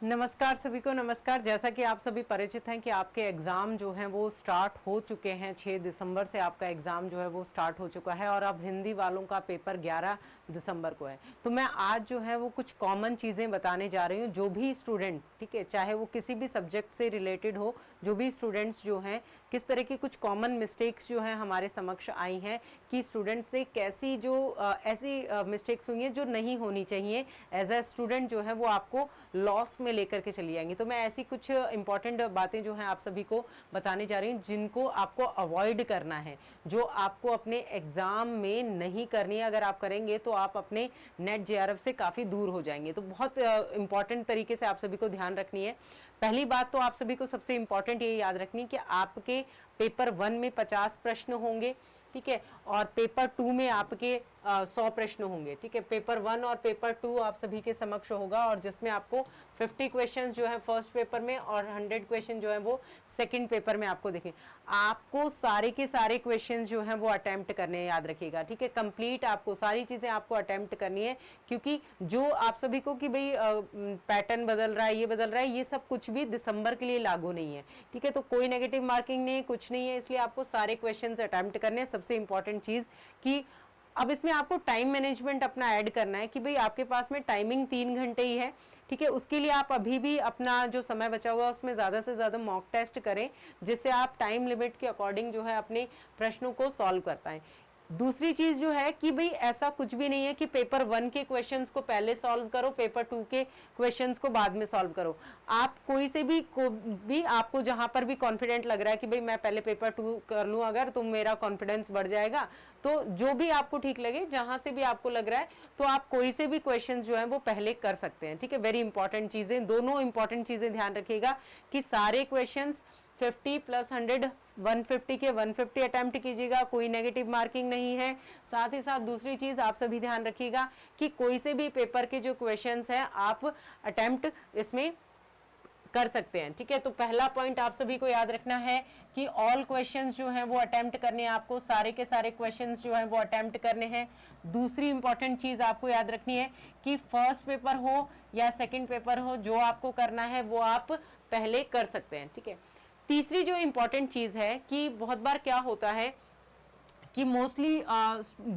नमस्कार सभी को। नमस्कार। जैसा कि आप सभी परिचित हैं कि आपके एग्ज़ाम जो हैं वो स्टार्ट हो चुके हैं। 6 दिसंबर से आपका एग्ज़ाम जो है वो स्टार्ट हो चुका है और अब हिंदी वालों का पेपर 11 दिसंबर को है। तो मैं आज जो है वो कुछ कॉमन चीज़ें बताने जा रही हूँ। जो भी स्टूडेंट, ठीक है, चाहे वो किसी भी सब्जेक्ट से रिलेटेड हो, जो भी स्टूडेंट्स जो हैं, किस तरह की कुछ कॉमन मिस्टेक्स जो हैं हमारे समक्ष आई हैं कि स्टूडेंट से कैसी जो ऐसी मिस्टेक्स हुई हैं जो नहीं होनी चाहिए। एज अ स्टूडेंट जो है वो आपको लॉस में लेकर के चली जाएंगी। तो मैं ऐसी कुछ इंपॉर्टेंट बातें जो हैं आप सभी को बताने जा रही हूँ जिनको आपको अवॉइड करना है, जो आपको अपने एग्जाम में नहीं करनी है। अगर आप करेंगे तो आप अपने नेट जेआरएफ से काफ़ी दूर हो जाएंगे। तो बहुत इंपॉर्टेंट तरीके से आप सभी को ध्यान रखनी है। पहली बात तो आप सभी को सबसे इंपॉर्टेंट ये याद रखनी है कि आपके पेपर 1 में 50 प्रश्न होंगे, ठीक है, और पेपर 2 में आपके 100 प्रश्न होंगे, ठीक है। पेपर 1 और पेपर 2 आप सभी के समक्ष होगा और जिसमें आपको 50 क्वेश्चंस जो है फर्स्ट पेपर में और 100 क्वेश्चन जो है वो सेकंड पेपर में आपको देखें। आपको सारे के सारे क्वेश्चंस जो हैं वो अटेम्प्ट करने हैं, याद रखिएगा, ठीक है। कंप्लीट आपको सारी चीजें आपको अटेम्प्ट करनी है, क्योंकि जो आप सभी को कि भाई पैटर्न बदल रहा है, ये बदल रहा है, ये सब कुछ भी दिसंबर के लिए लागू नहीं है, ठीक है। तो कोई नेगेटिव मार्किंग नहीं है, कुछ नहीं है, इसलिए आपको सारे क्वेश्चन अटेम्प्ट करने हैं। सबसे इंपॉर्टेंट चीज कि अब इसमें आपको टाइम मैनेजमेंट अपना ऐड करना है कि भाई आपके पास में टाइमिंग 3 घंटे ही है, ठीक है। उसके लिए आप अभी भी अपना जो समय बचा हुआ है उसमें ज़्यादा से ज़्यादा मॉक टेस्ट करें, जिससे आप टाइम लिमिट के अकॉर्डिंग जो है अपने प्रश्नों को सॉल्व कर पाएं। दूसरी चीज जो है कि भाई ऐसा कुछ भी नहीं है कि पेपर 1 के क्वेश्चंस को पहले सॉल्व करो, पेपर 2 के क्वेश्चंस को बाद में सॉल्व करो। आप कोई से भी को भी आपको जहां पर भी कॉन्फिडेंट लग रहा है कि भाई मैं पहले पेपर 2 कर लूं अगर, तो मेरा कॉन्फिडेंस बढ़ जाएगा। तो जो भी आपको ठीक लगे, जहां से भी आपको लग रहा है, तो आप कोई से भी क्वेश्चंस जो है वो पहले कर सकते हैं, ठीक है। वेरी इंपॉर्टेंट चीजें, दोनों इंपॉर्टेंट चीजें ध्यान रखिएगा कि सारे क्वेश्चंस 50 प्लस 100 150 के 150 अटेम्प्ट कीजिएगा, कोई नेगेटिव मार्किंग नहीं है। साथ ही साथ दूसरी चीज आप सभी ध्यान रखिएगा कि कोई से भी पेपर के जो क्वेश्चंस हैं आप अटेम्प्ट इसमें कर सकते हैं, ठीक है। तो पहला पॉइंट आप सभी को याद रखना है कि ऑल क्वेश्चंस जो हैं वो अटेम्प्ट करने हैं, आपको सारे के सारे क्वेश्चंस जो हैं वो अटेम्प्ट करने हैं। दूसरी इंपॉर्टेंट चीज आपको याद रखनी है कि फर्स्ट पेपर हो या सेकंड पेपर हो, जो आपको करना है वो आप पहले कर सकते हैं, ठीक है। तीसरी जो इंपॉर्टेंट चीज है कि बहुत बार क्या होता है कि मोस्टली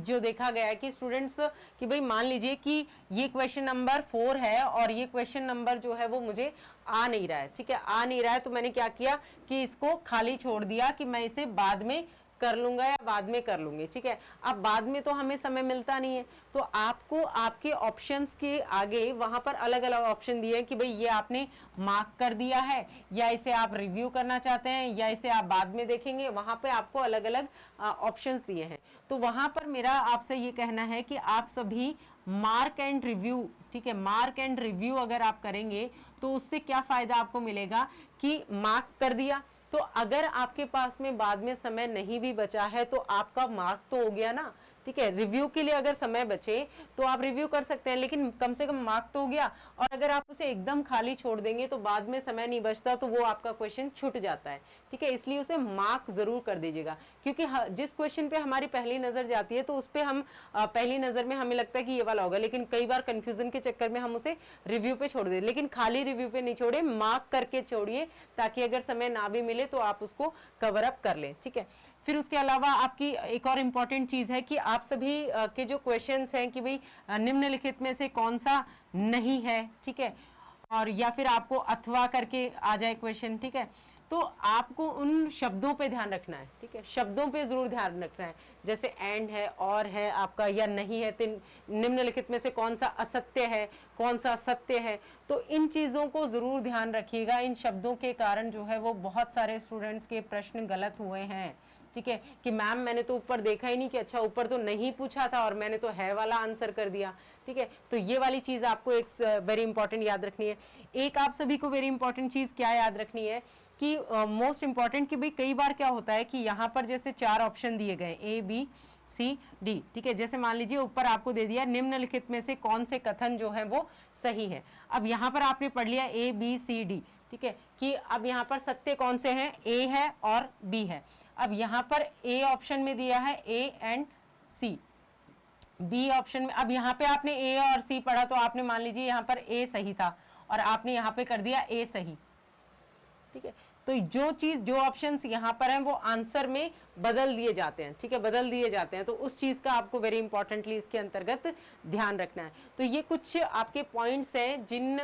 जो देखा गया है कि स्टूडेंट्स कि भाई मान लीजिए कि ये क्वेश्चन नंबर 4 है और ये क्वेश्चन नंबर जो है वो मुझे आ नहीं रहा है, ठीक है, आ नहीं रहा है। तो मैंने क्या किया कि इसको खाली छोड़ दिया कि मैं इसे बाद में कर लूंगा या बाद में कर लूंगी, ठीक है। अब बाद में तो हमें समय मिलता नहीं है, तो आपको आपके ऑप्शंस के आगे वहां पर अलग अलग ऑप्शन दिए हैं कि भाई ये आपने मार्क कर दिया है, या इसे आप रिव्यू करना चाहते हैं, या इसे आप बाद में देखेंगे। वहां पे आपको अलग अलग ऑप्शंस दिए हैं। तो वहां पर मेरा आपसे ये कहना है कि आप सभी मार्क एंड रिव्यू, ठीक है, मार्क एंड रिव्यू अगर आप करेंगे तो उससे क्या फायदा आपको मिलेगा कि मार्क कर दिया, तो अगर आपके पास में बाद में समय नहीं भी बचा है तो आपका मार्क तो हो गया ना, ठीक है। रिव्यू के लिए अगर समय बचे तो आप रिव्यू कर सकते हैं, लेकिन कम से कम मार्क तो हो गया। और अगर आप उसे एकदम खाली छोड़ देंगे तो बाद में समय नहीं बचता, तो वो आपका क्वेश्चन छूट जाता है, ठीक है। इसलिए उसे मार्क जरूर कर दीजिएगा, क्योंकि जिस क्वेश्चन पे हमारी पहली नजर जाती है तो उस पर हम पहली नजर में हमें लगता है कि ये वाला होगा, लेकिन कई बार कंफ्यूजन के चक्कर में हम उसे रिव्यू पे छोड़ देते। लेकिन खाली रिव्यू पे नहीं छोड़े, मार्क करके छोड़िए, ताकि अगर समय ना भी मिले तो आप उसको कवर अप कर लें, ठीक है। फिर उसके अलावा आपकी एक और इंपॉर्टेंट चीज है कि आप सभी के जो क्वेश्चंस हैं कि भाई निम्नलिखित में से कौन सा नहीं है, ठीक है, और या फिर आपको अथवा करके आ जाए क्वेश्चन, ठीक है। तो आपको उन शब्दों पे ध्यान रखना है, ठीक है, शब्दों पे जरूर ध्यान रखना है। जैसे एंड है, और है आपका, या नहीं है, निम्नलिखित में से कौन सा असत्य है, कौन सा सत्य है। तो इन चीजों को जरूर ध्यान रखिएगा। इन शब्दों के कारण जो है वो बहुत सारे स्टूडेंट्स के प्रश्न गलत हुए हैं, ठीक है, कि मैम मैंने तो ऊपर देखा ही नहीं कि अच्छा ऊपर तो नहीं पूछा था और मैंने तो है वाला आंसर कर दिया, ठीक है। तो ये वाली चीज आपको एक वेरी इंपॉर्टेंट याद रखनी है। एक आप सभी को वेरी इंपॉर्टेंट चीज क्या याद रखनी है कि मोस्ट इंपॉर्टेंट कि भाई कई बार क्या होता है कि यहां पर जैसे 4 ऑप्शन दिए गए ए बी सी डी, ठीक है। जैसे मान लीजिए ऊपर आपको दे दिया निम्नलिखित में से कौन से कथन जो है वो सही है। अब यहां पर आपने पढ़ लिया ए बी सी डी, ठीक है, कि अब यहां पर सत्य कौन से हैं, ए है और बी है। अब यहां पर ए ऑप्शन में दिया है A and C, B option में, अब यहां पे आपने ए और सी पढ़ा तो आपने मान लीजिए यहां पर ए सही था और आपने यहाँ पे कर दिया ए सही, ठीक है। तो जो ऑप्शंस यहाँ पर हैं वो आंसर में बदल दिए जाते हैं, ठीक है, बदल दिए जाते हैं। तो उस चीज का आपको वेरी इंपॉर्टेंटली इसके अंतर्गत ध्यान रखना है। तो ये कुछ आपके पॉइंट्स हैं जिन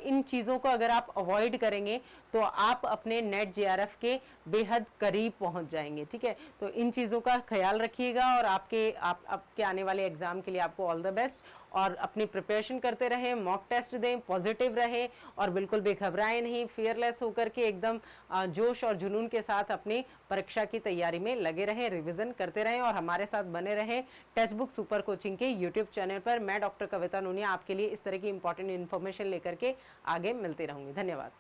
इन चीजों को अगर आप अवॉइड करेंगे तो आप अपने नेट जेआरएफ के बेहद करीब पहुंच जाएंगे, ठीक है। तो इन चीजों का ख्याल रखिएगा और आपके आने वाले एग्जाम के लिए आपको ऑल द बेस्ट। और अपनी प्रिपरेशन करते रहें, मॉक टेस्ट दें, पॉजिटिव रहें और बिल्कुल बेघबराएं नहीं, फियरलेस होकर के एकदम जोश और जुनून के साथ अपनी परीक्षा की तैयारी में लगे रहें, रिवीजन करते रहें और हमारे साथ बने रहें टेक्स्ट बुक सुपर कोचिंग के यूट्यूब चैनल पर। मैं डॉक्टर कविता नूनिया आपके लिए इस तरह की इंपॉर्टेंट इन्फॉर्मेशन लेकर के आगे मिलती रहूंगी। धन्यवाद।